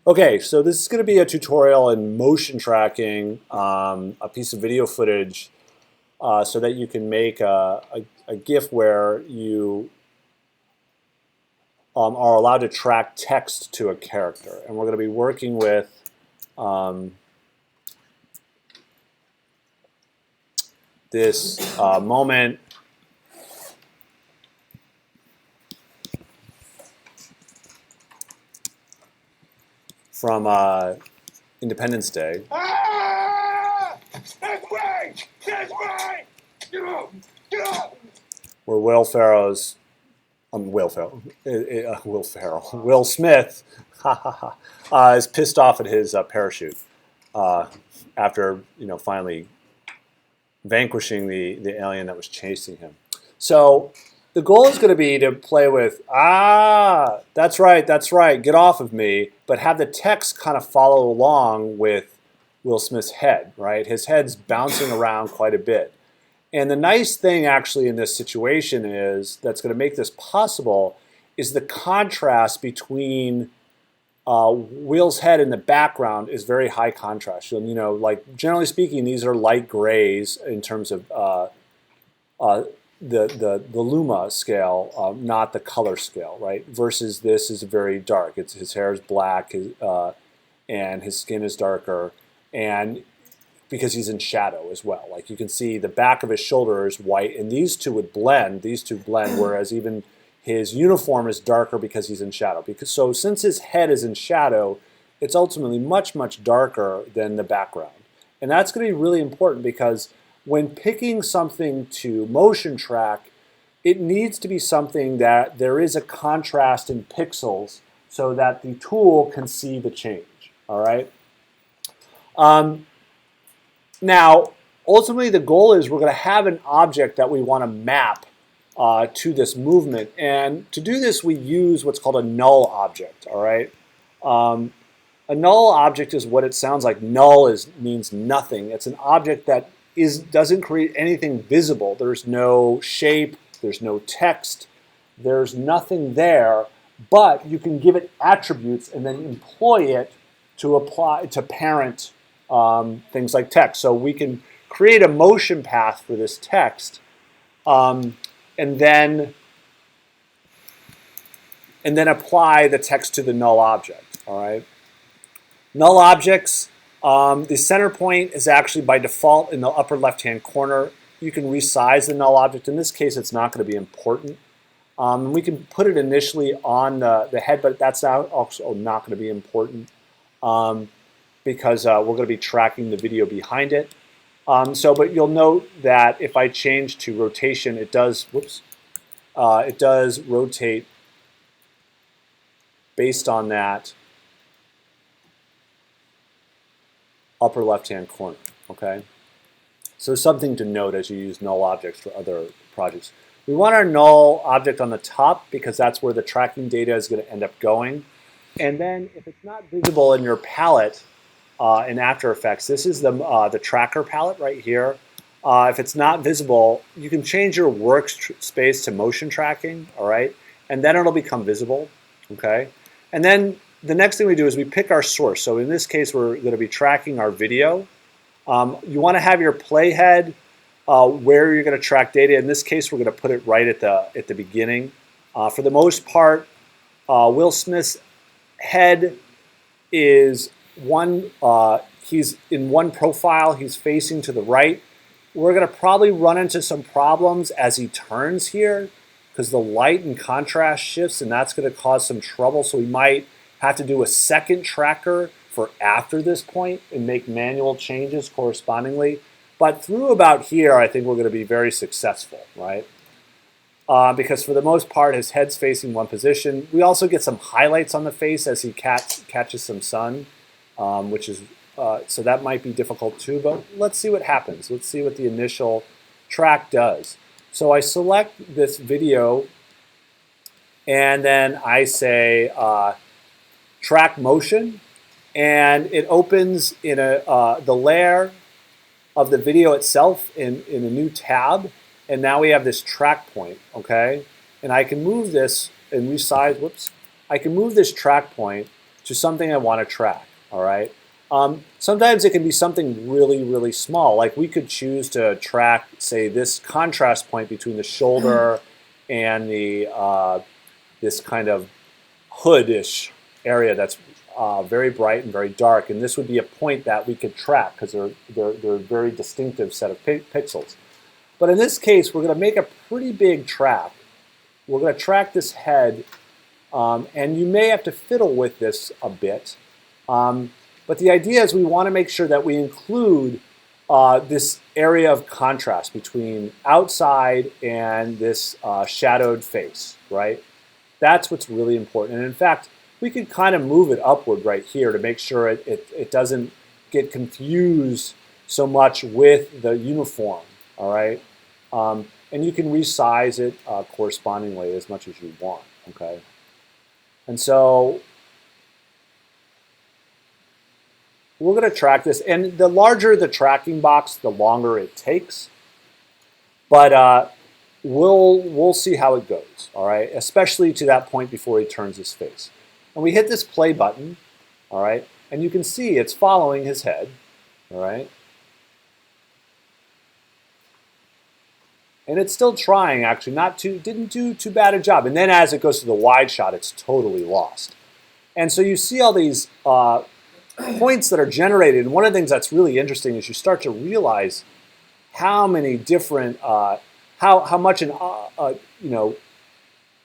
Okay, so this is going to be a tutorial in motion tracking a piece of video footage so that you can make a GIF where you are allowed to track text to a character. And we're going to be working with um, this moment from Independence Day. Ah! That's right! That's right! Get up! Get up! Where Will Ferrell's Will Ferrell, Will Smith, is pissed off at his parachute after finally vanquishing the alien that was chasing him. So the goal is going to be to play with that's right, get off of me, but have the text kind of follow along with Will Smith's head, right? His head's bouncing around quite a bit. And the nice thing actually in this situation is that's going to make this possible is the contrast between Will's head in the background is very high contrast. Like generally speaking, these are light grays in terms of the Luma scale, not the color scale, right? Versus this is very dark. His hair is black, and his skin is darker, and because he's in shadow as well. Like you can see the back of his shoulder is white, and these two blend, whereas even his uniform is darker because he's in shadow. So since his head is in shadow, it's ultimately much, much darker than the background. And that's going to be really important because when picking something to motion track, it needs to be something that there is a contrast in pixels so that the tool can see the change, all right? Now, ultimately, the goal is we're going to have an object that we want to map to this movement. And to do this, we use what's called a null object, all right? A null object is what it sounds like. Null means nothing. It's an object that doesn't create anything visible. There's no shape, there's no text, there's nothing there, but you can give it attributes and then employ it to apply to parent things like text. So we can create a motion path for this text, and then apply the text to the null object. All right. Null objects. The center point is actually by default in the upper left-hand corner. You can resize the null object. In this case, it's not going to be important. We can put it initially on the head, but that's also not going to be important. Because we're going to be tracking the video behind it. But you'll note that if I change to rotation, it does rotate based on that upper left-hand corner, okay? So something to note as you use null objects for other projects. We want our null object on the top because that's where the tracking data is going to end up going. And then if it's not visible in your palette, in After Effects, this is the tracker palette right here. If it's not visible, you can change your workspace to motion tracking, all right? And then it'll become visible, okay? And then the next thing we do is we pick our source. So in this case, we're going to be tracking our video. You want to have your playhead where you're going to track data. In this case, we're going to put it right at the beginning. For the most part, Will Smith's head is he's in one profile, he's facing to the right. We're going to probably run into some problems as he turns here because the light and contrast shifts, and that's going to cause some trouble. So we might have to do a second tracker for after this point and make manual changes correspondingly. But through about here, I think we're going to be very successful, right? Because for the most part, his head's facing one position. We also get some highlights on the face as he catches some sun. Which is so that might be difficult too, but let's see what happens. Let's see what the initial track does. So I select this video, and then I say track motion, and it opens in the layer of the video itself in a new tab, and now we have this track point, okay? And I can move this and resize, I can move this track point. to something I want to track, all right? Sometimes it can be something really, really small. Like we could choose to track, say, this contrast point between the shoulder and this kind of hoodish area that's very bright and very dark. And this would be a point that we could track because they're a very distinctive set of pixels. But in this case, we're going to make a pretty big track. We're going to track this head, and you may have to fiddle with this a bit. But the idea is we want to make sure that we include this area of contrast between outside and this shadowed face, right? That's what's really important. And in fact, we could kind of move it upward right here to make sure it doesn't get confused so much with the uniform, all right? And you can resize it correspondingly as much as you want, okay? And so we're going to track this. And the larger the tracking box, the longer it takes. But we'll see how it goes, all right? Especially to that point before he turns his face. And we hit this play button, all right? And you can see it's following his head, all right? And it's still trying, actually. Didn't do too bad a job. And then as it goes to the wide shot, it's totally lost. And so you see all these points that are generated. And one of the things that's really interesting is you start to realize how many different, how much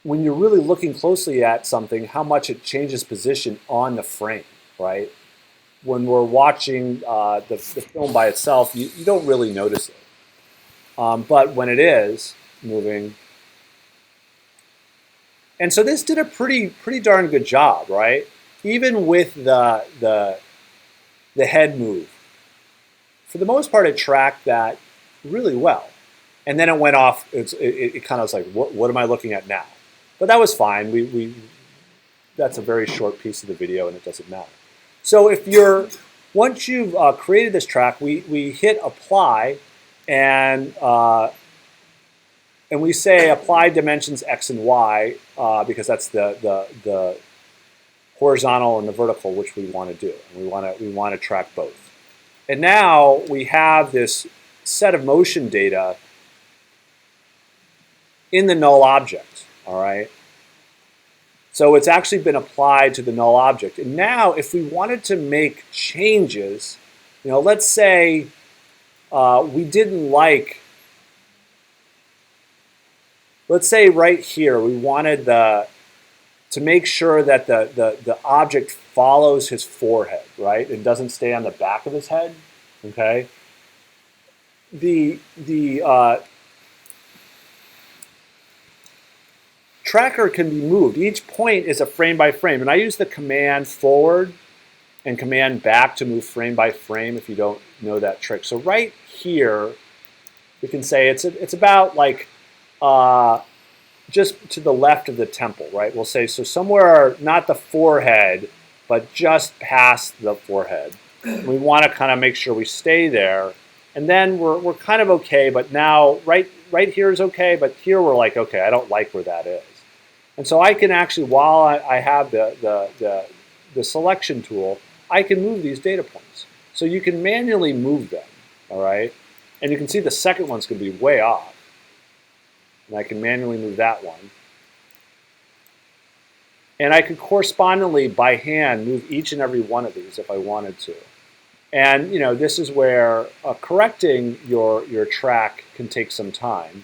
when you're really looking closely at something, how much it changes position on the frame, right? When we're watching the film by itself, you don't really notice it. But when it is moving, and so this did a pretty darn good job, right? Even with the head move, for the most part, it tracked that really well. And then it went off. It kind of was like, what am I looking at now? But that was fine. That's a very short piece of the video, and it doesn't matter. So once you've created this track, we hit apply. And we say apply dimensions X and Y because that's the horizontal and the vertical, which we want to do. And we want to track both. And now we have this set of motion data in the null object. All right. So it's actually been applied to the null object. And now, if we wanted to make changes, let's say. We didn't like, let's say right here, we wanted to make sure that the object follows his forehead, right? It doesn't stay on the back of his head, okay? The tracker can be moved. Each point is a frame by frame, and I use the command forward and command back to move frame by frame if you don't know that trick. So right here, we can say it's about like just to the left of the temple, right? We'll say so somewhere, not the forehead, but just past the forehead. We want to kind of make sure we stay there. And then we're kind of okay, but now right here is okay, but here we're like, okay, I don't like where that is. And so I can actually, while I have the selection tool, I can move these data points. So you can manually move them, all right? And you can see the second one's going to be way off. And I can manually move that one. And I could correspondingly, by hand, move each and every one of these if I wanted to. And this is where correcting your track can take some time.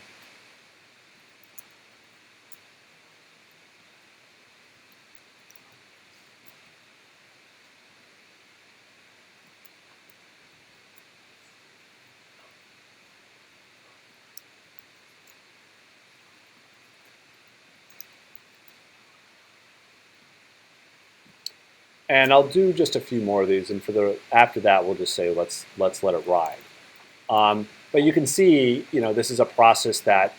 And I'll do just a few more of these, and after that, we'll just say let's let it ride. But you can see, this is a process that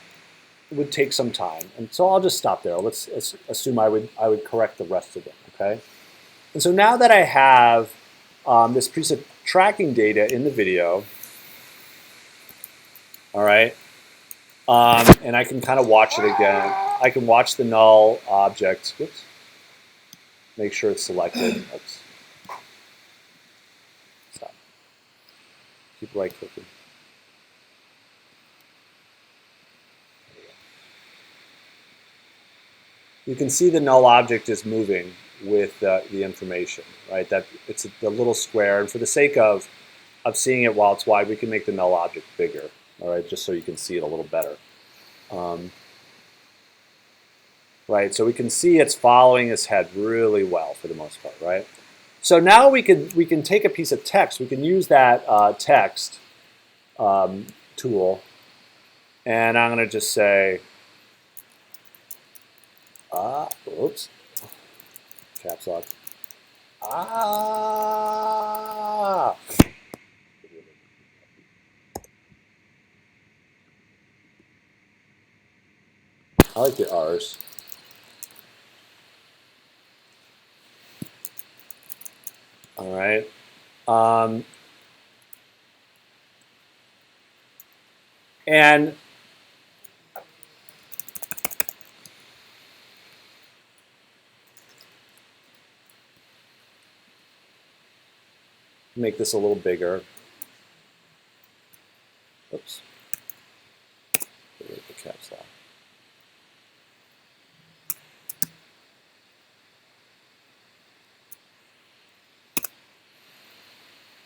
would take some time, and so I'll just stop there. Let's assume I would correct the rest of them. Okay. And so now that I have this piece of tracking data in the video, all right, and I can kind of watch it again. I can watch the null object. Whoops. Make sure it's selected. Oops. Stop. Keep right clicking. You can see the null object is moving with the information, right? That it's the little square, and for the sake of seeing it while it's wide, we can make the null object bigger, all right, just so you can see it a little better. Right, so we can see it's following its head really well for the most part, right? So now we can take a piece of text, we can use that text tool, and I'm going to just say, oops, caps lock. I like the R's. All right. And make this a little bigger. Oops. Get rid of the caps lock.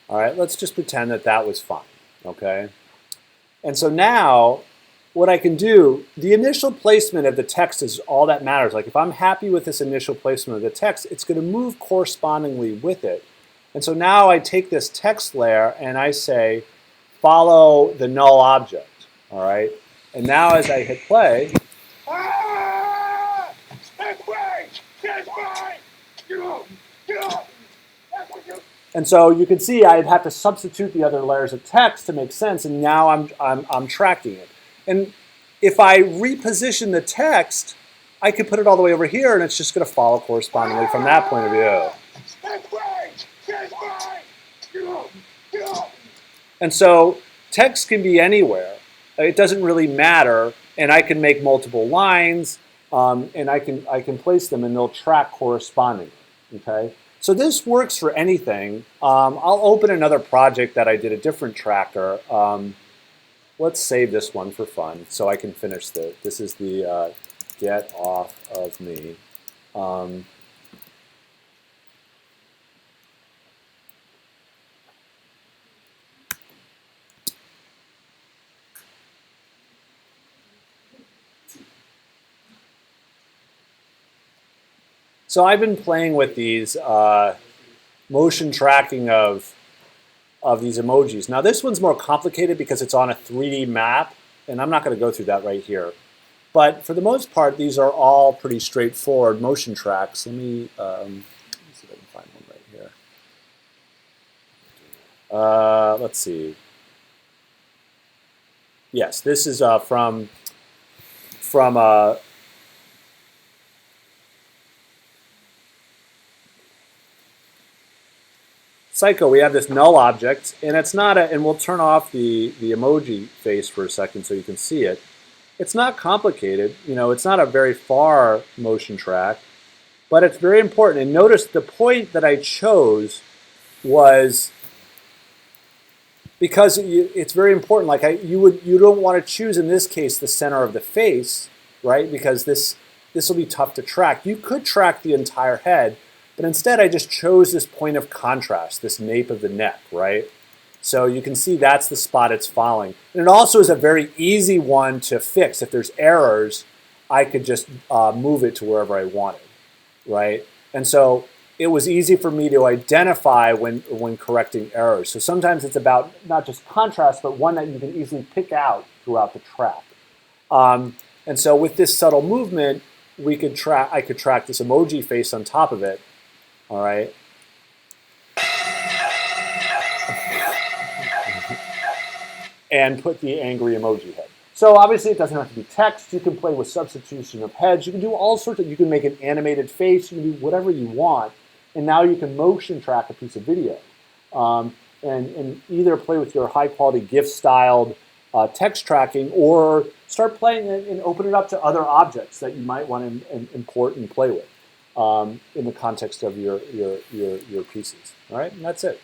All right, let's just pretend that that was fine, okay? And so now, what I can do, the initial placement of the text is all that matters. Like if I'm happy with this initial placement of the text, it's going to move correspondingly with it. And so now I take this text layer and I say, follow the null object, all right? And now as I hit play, That's right! That's right! Get up! Get up! That's what you... and so you can see I'd have to substitute the other layers of text to make sense, and now I'm tracking it. And if I reposition the text, I could put it all the way over here, and it's just going to follow correspondingly from that point of view. That's right! That's right! Get up! Get up! And so text can be anywhere. It doesn't really matter, and I can make multiple lines, and I can place them, and they'll track correspondingly. Okay. So this works for anything. I'll open another project that I did a different tracker. Let's save this one for fun so I can finish this. This is the get off of me. So I've been playing with these motion tracking of these emojis. Now this one's more complicated because it's on a 3D map, and I'm not going to go through that right here. But for the most part, these are all pretty straightforward motion tracks. Let me see if I can find one right here. Let's see. Yes, this is from Psycho. We have this null object, and it's not a, and we'll turn off the emoji face for a second so you can see it. It's not complicated, you know, it's not a very far motion track, but it's very important. And notice the point that I chose was because it's very important. Like you don't want to choose in this case the center of the face, right? Because this will be tough to track. You could track the entire head, but instead I just chose this point of contrast, this nape of the neck, right? So you can see that's the spot it's following. And it also is a very easy one to fix. If there's errors, I could just move it to wherever I wanted, right? And so it was easy for me to identify when correcting errors. So sometimes it's about not just contrast, but one that you can easily pick out throughout the track. And so with this subtle movement, I could track this emoji face on top of it, all right? And put the angry emoji head. So obviously it doesn't have to be text. You can play with substitution of heads. You can do all sorts of, you can make an animated face. You can do whatever you want. And now you can motion track a piece of video. And either play with your high quality GIF styled text tracking, or start playing it and open it up to other objects that you might want to import and play with. in the context of your pieces. All right, and that's it.